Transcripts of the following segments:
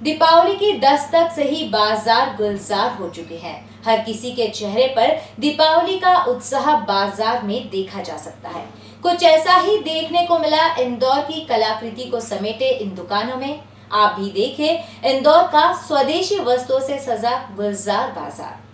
दीपावली की दस्तक से ही बाजार गुलजार हो चुके हैं। हर किसी के चेहरे पर दीपावली का उत्साह बाजार में देखा जा सकता है। कुछ ऐसा ही देखने को मिला इंदौर की कलाकृति को समेटे इन दुकानों में। आप भी देखें इंदौर का स्वदेशी वस्तुओं से सजा गुलजार बाजार।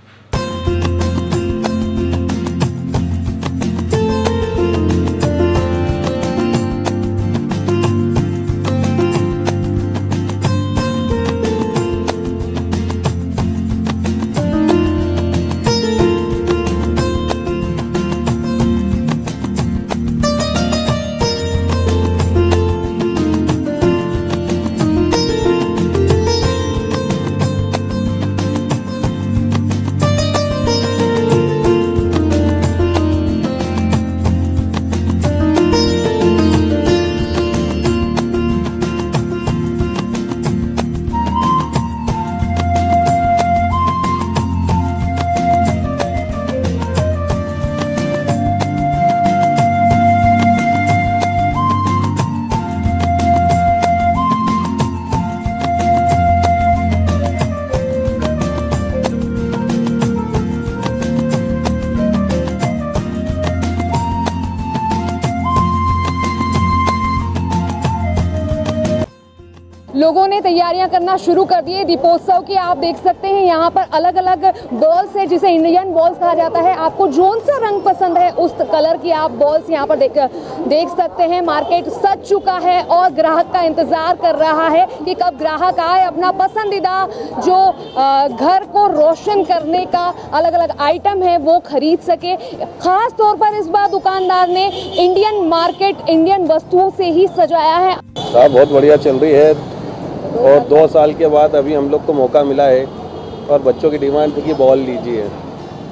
लोगों ने तैयारियां करना शुरू कर दी है दीपोत्सव की। आप देख सकते हैं यहाँ पर अलग अलग बॉल्स है जिसे इंडियन बॉल्स कहा जाता है। आपको जोन सा रंग पसंद है उस कलर की आप बॉल्स यहाँ पर देख सकते हैं। मार्केट सज चुका है और ग्राहक का इंतजार कर रहा है कि कब ग्राहक आए अपना पसंदीदा जो घर को रोशन करने का अलग अलग आइटम है वो खरीद सके। खास तौर पर इस बार दुकानदार ने इंडियन मार्केट इंडियन वस्तुओं से ही सजाया है। बहुत बढ़िया चल रही है और 2 साल के बाद अभी हम लोग को मौका मिला है और बच्चों की डिमांड थी कि बॉल लीजिए,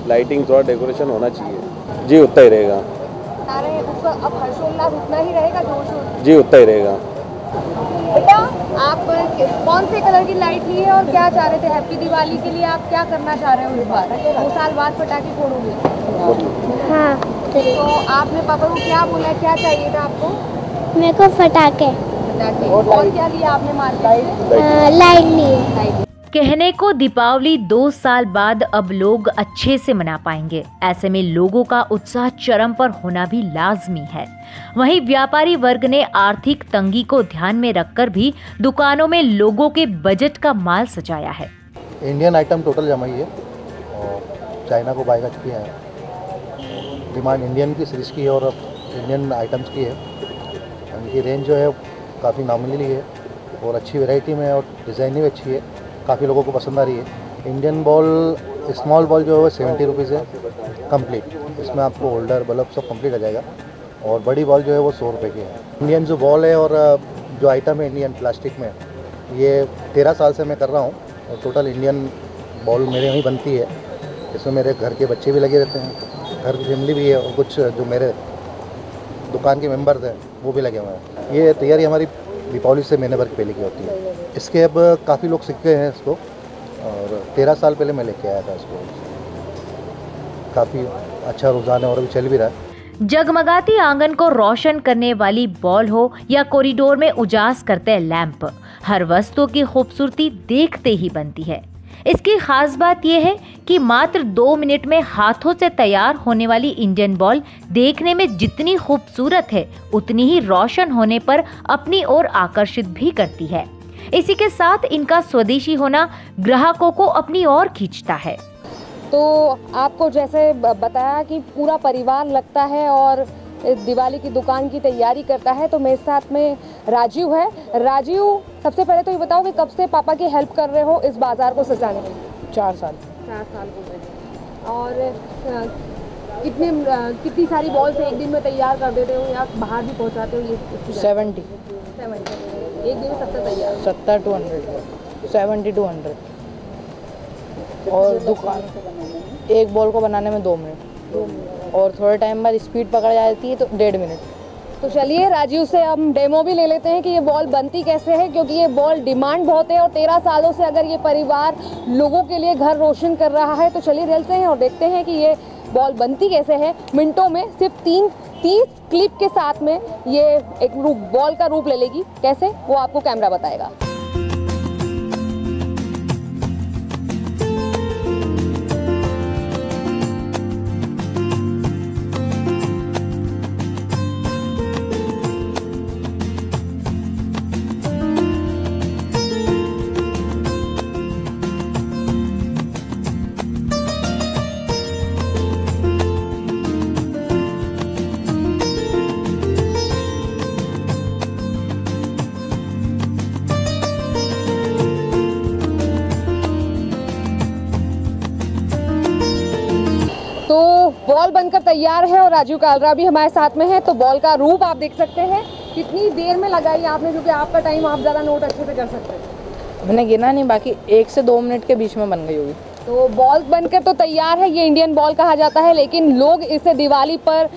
लाइटिंग थोड़ा डेकोरेशन होना चाहिए। जी उतना ही रहेगा। अब हर्षोल्लास उतना ही रहेगा, जोश? जी उतना ही रहेगा। बेटा आप कौन से कलर की लाइट ली है और क्या चाह रहे थे? हैप्पी दिवाली के लिए आप क्या करना चाह रहे हो इस बार? 2 साल बाद पटाखे फोड़ोगे? हाँ। तो आपने पापा को क्या बोला, क्या चाहिए था आपको? मेरे को पटाखे। और क्या लिया आपने मार्केट से? लाइट ली। कहने को दीपावली 2 साल बाद अब लोग अच्छे से मना पाएंगे। ऐसे में लोगों का उत्साह चरम पर होना भी लाजमी है। वहीं व्यापारी वर्ग ने आर्थिक तंगी को ध्यान में रखकर भी दुकानों में लोगों के बजट का माल सजाया है। इंडियन आइटम टोटल जमाई है और चाइना को बायकॉट किया है। डिमांड इंडियन की सीरीज की है और इंडियन आइटम्स की है। उनकी रेंज जो है काफ़ी नॉमिनली है और अच्छी वैरायटी में और डिज़ाइन भी अच्छी है। काफ़ी लोगों को पसंद आ रही है। इंडियन बॉल स्मॉल बॉल जो है वो 70 रुपीज़ है कंप्लीट। इसमें आपको होल्डर बल्ब सब कंप्लीट आ जाएगा और बड़ी बॉल जो है वो 100 रुपये की है। इंडियन जो बॉल है और जो आइटम है इंडियन प्लास्टिक में, ये 13 साल से मैं कर रहा हूँ और टोटल इंडियन बॉल मेरे यहाँ बनती है। इसमें मेरे घर के बच्चे भी लगे रहते हैं, घर की फैमिली भी है और कुछ जो मेरे दुकान के मेंबर्स हैं वो भी लगे हुए हैं। ये तैयारी हमारी दीपावली से महीने भर पहले की होती है। इसके अब काफ़ी लोग सीख गए हैं इसको और 13 साल पहले मैं लेके आया था इसको। काफ़ी अच्छा रुझान है और अभी चल भी रहा है। जगमगाती आंगन को रोशन करने वाली बॉल हो या कॉरिडोर में उजास करते लैंप, हर वस्तु की खूबसूरती देखते ही बनती है। इसकी खास बात यह है कि मात्र 2 मिनट में हाथों से तैयार होने वाली इंडियन बॉल देखने में जितनी खूबसूरत है उतनी ही रोशन होने पर अपनी ओर आकर्षित भी करती है। इसी के साथ इनका स्वदेशी होना ग्राहकों को अपनी ओर खींचता है। तो आपको जैसे बताया कि पूरा परिवार लगता है और दिवाली की दुकान की तैयारी करता है, तो मेरे साथ में राजीव है। राजीव, सबसे पहले तो ये बताओ कि कब से पापा की हेल्प कर रहे हो इस बाजार को सजाने में? 4 साल। 4 साल हो गए। और कितनी सारी बॉल्स एक दिन में तैयार कर देते हो या बाहर भी पहुंचाते हो? ये 70 एक दिन में 70 तैयार? 70 to 100, 70 to 100। और दुकान एक बॉल को बनाने में 2 मिनट और थोड़े टाइम बाद स्पीड पकड़ जाती है तो 1.5 मिनट। तो चलिए राजीव से हम डेमो भी ले लेते हैं कि ये बॉल बनती कैसे है, क्योंकि ये बॉल डिमांड बहुत है और 13 सालों से अगर ये परिवार लोगों के लिए घर रोशन कर रहा है, तो चलिए चलते हैं और देखते हैं कि ये बॉल बनती कैसे है। मिनटों में सिर्फ 30 क्लिप के साथ में ये एक बॉल का रूप ले लेगी। कैसे, वो आपको कैमरा बताएगा। बॉल बनकर तैयार है और राजीव कालरा भी हमारे साथ में है। तो बॉल का रूप आप देख सकते हैं, कितनी देर में लगाई आपने, क्योंकि आपका टाइम आप ज़्यादा नोट अच्छे से कर सकते हैं। मैंने गिना नहीं, बाकी 1 से 2 मिनट के बीच में बन गई होगी। तो बॉल बनकर तो तैयार है, ये इंडियन बॉल कहा जाता है, लेकिन लोग इसे दिवाली पर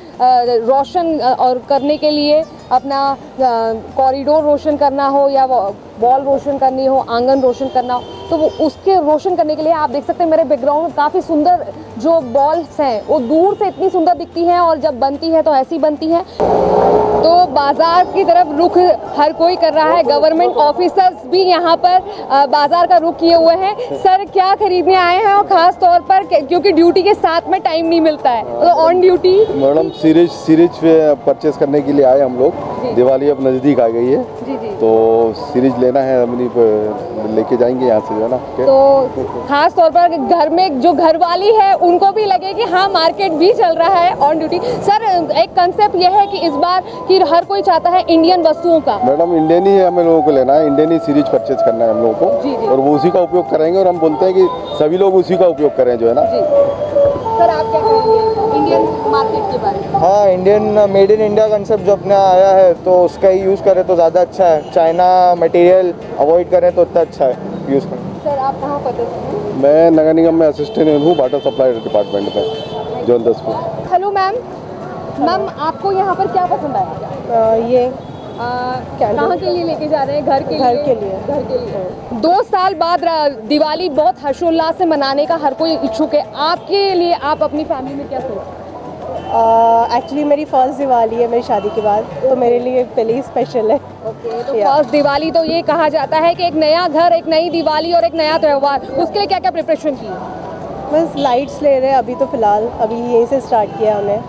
रोशन और करने के लिए अपना कॉरिडोर रोशन करना हो या बॉल रोशन करनी हो, आंगन रोशन करना हो, तो वो उसके रोशन करने के लिए आप देख सकते हैं मेरे बैकग्राउंड में काफ़ी सुंदर जो बॉल्स हैं वो दूर से इतनी सुंदर दिखती हैं और जब बनती है तो ऐसी बनती हैं। तो बाज़ार की तरफ रुख हर कोई कर रहा है, गवर्नमेंट ऑफिसर्स भी यहाँ पर बाज़ार का रुख किए हुए हैं। सर क्या खरीदने आए हैं, और ख़ास तौर पर क्योंकि ड्यूटी के साथ में टाइम नहीं मिलता है तो on duty? Madam series purchase करने के लिए आए हम लोग। दिवाली अब नज़दीक आ गई है जी जी, तो सीरीज लेना है, अपनी लेके जाएंगे यहाँ से जो है ना। तो खास तौर पर घर में जो घरवाली है उनको भी लगे कि हाँ मार्केट भी चल रहा है ऑन ड्यूटी। सर एक कंसेप्ट ये है कि इस बार कि हर कोई चाहता है इंडियन वस्तुओं का। मैडम इंडियन ही हमें लोगों को लेना है, इंडियन ही सीरीज परचेज करना है हम लोगों को। जी, जी। और वो उसी का उपयोग करेंगे और हम बोलते हैं कि सभी लोग उसी का उपयोग करें जो है ना। जी सर, आप क्या कहेंगे इंडियन मार्केट के बारे में? हाँ, Indian made in India concept जो अपने आया है तो उसका ही यूज़ करें तो ज़्यादा अच्छा है। चाइना मटेरियल अवॉइड करें तो उतना अच्छा है यूज़ करें। सर आप कहाँ पता हैं? मैं नगर निगम में असिस्टेंट हूँ, वाटर सप्लाई डिपार्टमेंट में, जोन 10 में। हेलो मैम, आपको यहाँ पर क्या पसंद आया? ये कहाँ के लिए लेके जा रहे हैं? घर के लिए। 2 साल बाद दिवाली बहुत हर्षोल्लास से मनाने का हर कोई इच्छुक है। आपके लिए, आप अपनी फैमिली में क्या सोचते हैं? एक्चुअली मेरी फर्स्ट दिवाली है मेरी शादी के बाद, तो मेरे लिए पहले ही स्पेशल है। ओके, तो फर्स्ट दिवाली तो ये कहा जाता है कि एक नया घर, एक नई दिवाली और एक नया त्यौहार, उसके लिए क्या क्या प्रिपरेशन की? बस लाइट्स ले रहे हैं अभी तो फ़िलहाल, अभी यहीं से स्टार्ट किया हमने।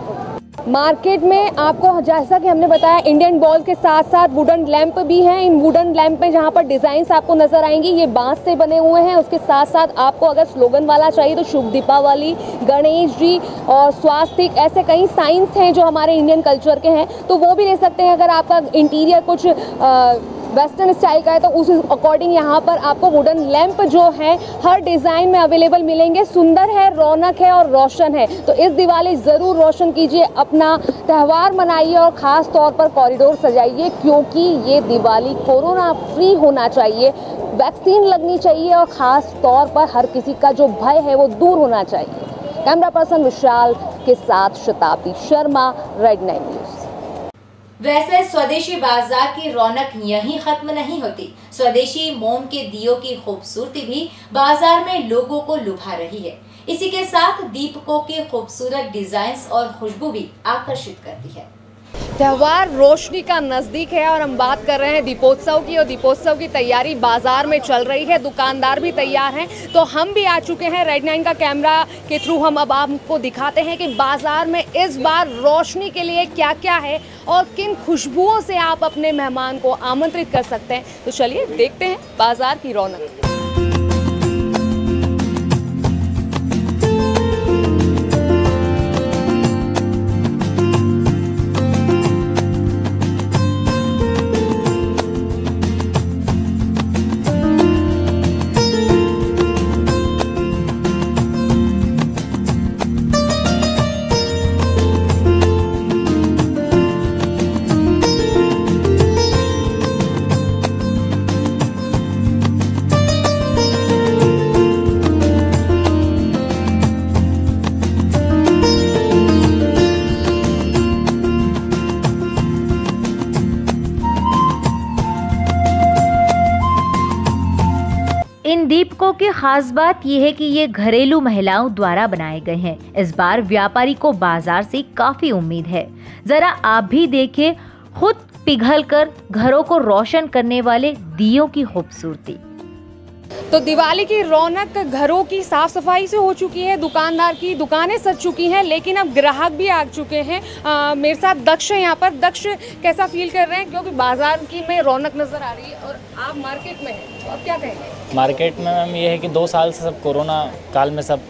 मार्केट में आपको जैसा कि हमने बताया इंडियन बॉल के साथ साथ वुडन लैंप भी हैं। इन वुडन लैंप में जहाँ पर डिज़ाइंस आपको नज़र आएंगी ये बांस से बने हुए हैं। उसके साथ साथ आपको अगर स्लोगन वाला चाहिए तो शुभ दीपावली, गणेश जी और स्वास्तिक, ऐसे कई साइंस हैं जो हमारे इंडियन कल्चर के हैं, तो वो भी ले सकते हैं। अगर आपका इंटीरियर कुछ वेस्टर्न स्टाइल का है तो उस अकॉर्डिंग यहाँ पर आपको वुडन लैंप जो है हर डिज़ाइन में अवेलेबल मिलेंगे। सुंदर है, रौनक है और रोशन है। तो इस दिवाली ज़रूर रोशन कीजिए, अपना त्यौहार मनाइए और ख़ास तौर पर कॉरिडोर सजाइए, क्योंकि ये दिवाली कोरोना फ्री होना चाहिए, वैक्सीन लगनी चाहिए और ख़ास तौर पर हर किसी का जो भय है वो दूर होना चाहिए। कैमरा पर्सन विशाल के साथ शताब्दी शर्मा, रेड 9 न्यूज़। वैसे स्वदेशी बाजार की रौनक यहीं खत्म नहीं होती। स्वदेशी मोम के दियों की खूबसूरती भी बाजार में लोगों को लुभा रही है। इसी के साथ दीपकों की खूबसूरत डिजाइन्स और खुशबू भी आकर्षित करती है। त्यौहार रोशनी का नज़दीक है और हम बात कर रहे हैं दीपोत्सव की, और दीपोत्सव की तैयारी बाजार में चल रही है, दुकानदार भी तैयार हैं। तो हम भी आ चुके हैं, रेड 9 का कैमरा के थ्रू हम अब आपको दिखाते हैं कि बाजार में इस बार रोशनी के लिए क्या क्या है और किन खुशबुओं से आप अपने मेहमान को आमंत्रित कर सकते हैं। तो चलिए देखते हैं बाजार की रौनक। इन दीपकों की खास बात यह है कि ये घरेलू महिलाओं द्वारा बनाए गए हैं। इस बार व्यापारी को बाजार से काफी उम्मीद है। जरा आप भी देखिए खुद पिघलकर घरों को रोशन करने वाले दियों की खूबसूरती। तो दिवाली की रौनक घरों की साफ सफाई से हो चुकी है, दुकानदार की दुकानें सज चुकी हैं, लेकिन अब ग्राहक भी आ चुके हैं। मेरे साथ दक्ष है यहाँ पर। दक्ष, कैसा फील कर रहे हैं, क्योंकि बाजार की में रौनक नज़र आ रही है और आप मार्केट में हैं, तो अब क्या कहेंगे? मार्केट में मैम ये है कि 2 साल से सब कोरोना काल में सब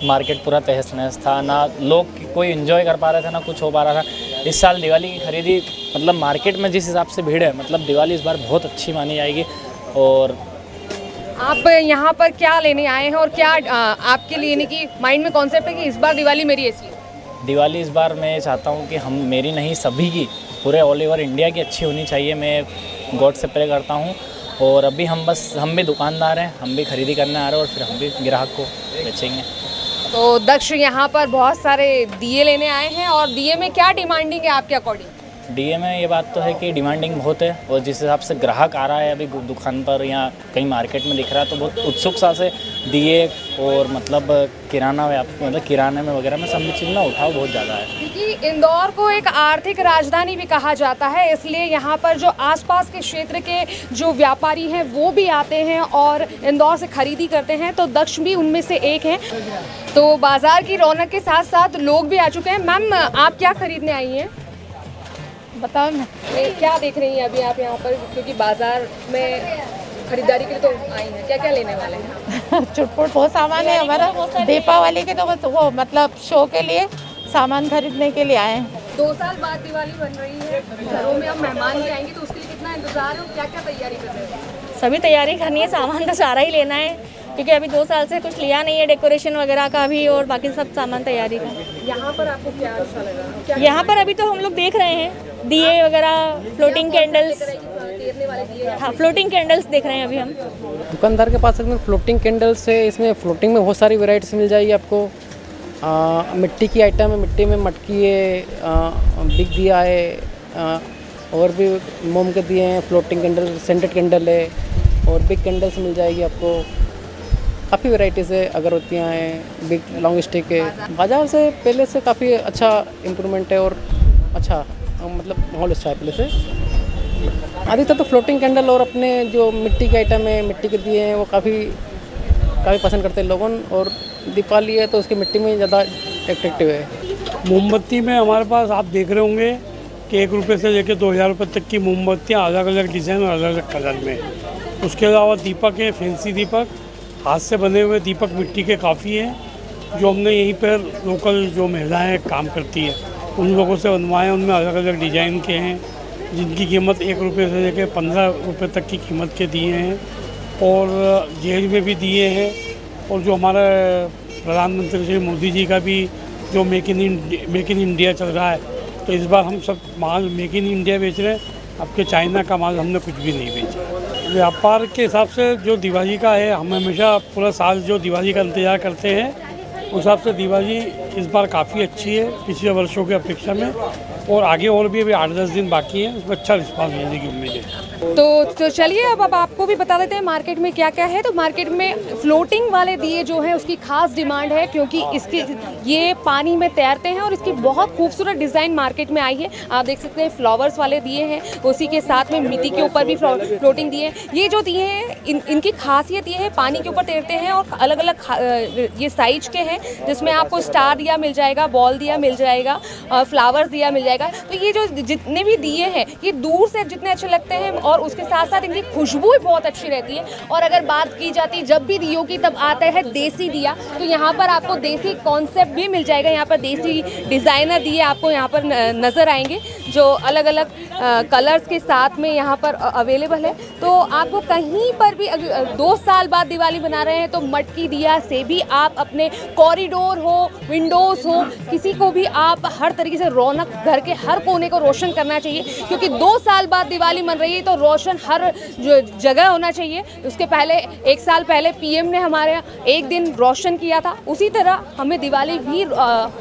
मार्केट पूरा तहस नहस था, ना लोग कोई एंजॉय कर पा रहे थे ना कुछ हो पा रहा था। इस साल दिवाली की खरीदी मतलब मार्केट में जिस हिसाब से भीड़ है, मतलब दिवाली इस बार बहुत अच्छी मानी जाएगी। और आप यहाँ पर क्या लेने आए हैं और क्या आपके लिए यानी कि माइंड में कॉन्सेप्ट है कि इस बार दिवाली मेरी ऐसी है? दिवाली इस बार मैं चाहता हूँ कि हम मेरी नहीं सभी की, पूरे ऑल ओवर इंडिया की अच्छी होनी चाहिए। मैं गॉड से प्रे करता हूँ। और अभी हम भी दुकानदार हैं, हम भी खरीदी करने आ रहे हैं और फिर हम भी ग्राहक को बेचेंगे। तो दक्ष यहाँ पर बहुत सारे दिए लेने आए हैं, और दिए में क्या डिमांडिंग है आपके अकॉर्डिंग? डीए में ये बात तो है कि डिमांडिंग बहुत है, और जिस हिसाब से ग्राहक आ रहा है अभी दुकान पर या कहीं मार्केट में दिख रहा है, तो बहुत उत्सुकता से दिए और मतलब किराने में वगैरह में सब चीज़ में उठाव बहुत ज़्यादा है। क्योंकि इंदौर को एक आर्थिक राजधानी भी कहा जाता है, इसलिए यहाँ पर जो आसपास के क्षेत्र के जो व्यापारी हैं वो भी आते हैं और इंदौर से खरीदी करते हैं, तो दक्ष भी उनमें से एक हैं। तो बाज़ार की रौनक के साथ साथ लोग भी आ चुके हैं। मैम, आप क्या खरीदने आई हैं? बताओ ना, क्या देख रही हैं अभी आप यहाँ पर, क्योंकि बाजार में खरीदारी के लिए तो आई हैं, क्या क्या लेने वाले हैं? चुटपुट बहुत सामान है हमारा, दीपावली के तो वो मतलब शो के लिए सामान खरीदने के लिए आए हैं। 2 साल बाद दिवाली बन रही है, घरों में अब मेहमान भी आएंगे, तो उसके लिए कितना इंतजार है और क्या क्या तैयारी कर रहे हैं? सभी तैयारी करनी है, सामान तो सारा ही लेना है, क्योंकि अभी 2 साल से कुछ लिया नहीं है डेकोरेशन वगैरह का भी, और बाकी सब सामान तैयारी का। यहाँ पर आपको क्या अच्छा लगा? यहाँ पर अभी तो हम लोग देख रहे हैं दिए वगैरह, फ्लोटिंग कैंडल्स। हाँ, फ्लोटिंग कैंडल्स देख रहे हैं अभी हम। दुकानदार के पास अगर फ्लोटिंग कैंडल्स है, इसमें फ्लोटिंग में बहुत सारी वैरायटीज मिल जाएगी आपको। मिट्टी की आइटम है, मिट्टी में मटकी है, बिग दिया है, और भी मोम के दिए हैं, फ्लोटिंग कैंडल, सेंटेड कैंडल है, और बिग कैंडल्स मिल जाएगी आपको। काफ़ी वैरायटीज़ है, अगरबत्तियाँ हैं, बिग लॉन्ग स्टिक है। बाजार से पहले से काफ़ी अच्छा इम्प्रूवमेंट है, और अच्छा मतलब माहौल अच्छा है पहले से। अधिकतर तो फ्लोटिंग कैंडल और अपने जो मिट्टी के आइटम है, मिट्टी के दिए हैं, वो काफ़ी पसंद करते हैं लोगों। और दीपावली है तो उसकी मिट्टी में ज़्यादा अट्रैक्टिव है। मोमबत्ती में हमारे पास आप देख रहे होंगे कि 1 रुपये से लेकर 2000 रुपये तक की मोमबत्तियाँ अलग अलग डिज़ाइन और अलग अलग कलर में। उसके अलावा दीपक है, फैंसी दीपक, हाथ से बने हुए दीपक मिट्टी के काफ़ी हैं, जो हमने यहीं पर लोकल जो महिलाएं काम करती है उन लोगों से बनवाए। उनमें अलग अलग डिज़ाइन के हैं, जिनकी कीमत 1 रुपये से लेकर 15 रुपये तक की कीमत के दिए हैं। और जेल में भी दिए हैं, और जो हमारा प्रधानमंत्री श्री मोदी जी का भी जो मेक इन इंडिया चल रहा है, तो इस बार हम सब माल मेक इन इंडिया बेच रहे हैं। आपके चाइना का माल हमने कुछ भी नहीं बेचा। व्यापार के हिसाब से जो दिवाली का है, हम हमेशा पूरा साल जो दिवाली का इंतज़ार करते हैं, उस हिसाब से दिवाली इस बार काफ़ी अच्छी है पिछले वर्षों की अपेक्षा में, और आगे और भी अभी 8-10 दिन बाकी हैं, उसमें अच्छा रिस्पांस मिलने की उम्मीद है। तो चलिए अब आपको भी बता देते हैं मार्केट में क्या क्या है। तो मार्केट में फ्लोटिंग वाले दिए जो हैं उसकी खास डिमांड है, क्योंकि ये पानी में तैरते हैं और इसकी बहुत खूबसूरत डिज़ाइन मार्केट में आई है। आप देख सकते हैं फ्लावर्स वाले दिए हैं, उसी के साथ में मिट्टी के ऊपर भी फ्लोटिंग दिए हैं। ये जो दिए हैं इनकी खासियत ये है, पानी के ऊपर तैरते हैं और अलग अलग ये साइज के हैं, जिसमें आपको स्टार दिया मिल जाएगा, बॉल दिया मिल जाएगा, फ्लावर्स दिया मिल जाएगा। तो ये जो जितने भी दिए हैं ये दूर से जितने अच्छे लगते हैं, और उसके साथ साथ इनकी खुशबू भी बहुत अच्छी रहती है। और अगर बात की जाती है जब भी दियों की, तब आता है देसी दिया। तो यहाँ पर आपको देसी कॉन्सेप्ट भी मिल जाएगा, यहाँ पर देसी डिज़ाइनर दिए आपको यहाँ पर नज़र आएंगे, जो अलग अलग कलर्स के साथ में यहाँ पर अवेलेबल है। तो आपको कहीं पर भी 2 साल बाद दिवाली बना रहे हैं, तो मटकी दिया से भी आप अपने कॉरिडोर हो, विंडोज़ हो, किसी को भी आप हर तरीके से रौनक, घर के हर कोने को रोशन करना चाहिए, क्योंकि 2 साल बाद दिवाली बन रही है तो रोशन हर जगह होना चाहिए। उसके पहले 1 साल पहले पीएम ने हमारे यहाँ 1 दिन रोशन किया था, उसी तरह हमें दिवाली भी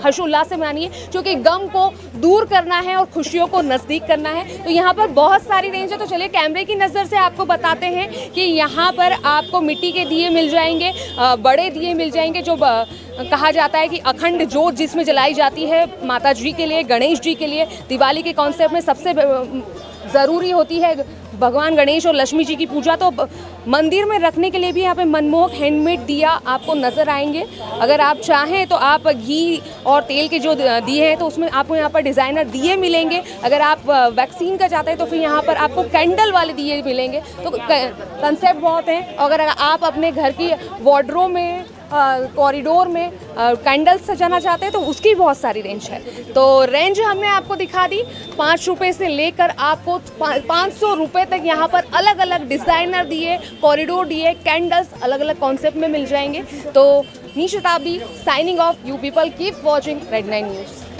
हर्षोल्लास से मनानी है, क्योंकि गम को दूर करना है और खुशियों को नज़दीक करना है। तो यहाँ पर बहुत सारी रेंज है। तो चलिए कैमरे की नज़र से आपको बताते हैं कि यहाँ पर आपको मिट्टी के दिए मिल जाएंगे, बड़े दिए मिल जाएंगे, जो कहा जाता है कि अखंड ज्योत जिसमें जलाई जाती है माता जी के लिए, गणेश जी के लिए। दिवाली के कॉन्सेप्ट में सबसे ज़रूरी होती है भगवान गणेश और लक्ष्मी जी की पूजा, तो मंदिर में रखने के लिए भी यहाँ पे मनमोहक हैंडमेड दिया आपको नज़र आएंगे। अगर आप चाहें तो आप घी और तेल के जो दिए हैं तो उसमें आपको यहाँ पर डिज़ाइनर दिए मिलेंगे। अगर आप वैक्सीन का चाहते हैं तो फिर यहाँ पर आपको कैंडल वाले दिए मिलेंगे। तो कंसेप्ट बहुत हैं। अगर आप अपने घर की वार्डरोब में, कॉरिडोर में कैंडल सजाना चाहते हैं तो उसकी बहुत सारी रेंज है। तो रेंज हमने आपको दिखा दी, 5 रुपये से लेकर आपको 500 रुपये तक यहाँ पर अलग अलग डिज़ाइनर दिए, कॉरिडोर दिए, कैंडल्स अलग अलग कॉन्सेप्ट में मिल जाएंगे। तो नी शताब्दी signing off, you people keep watching red 9 news.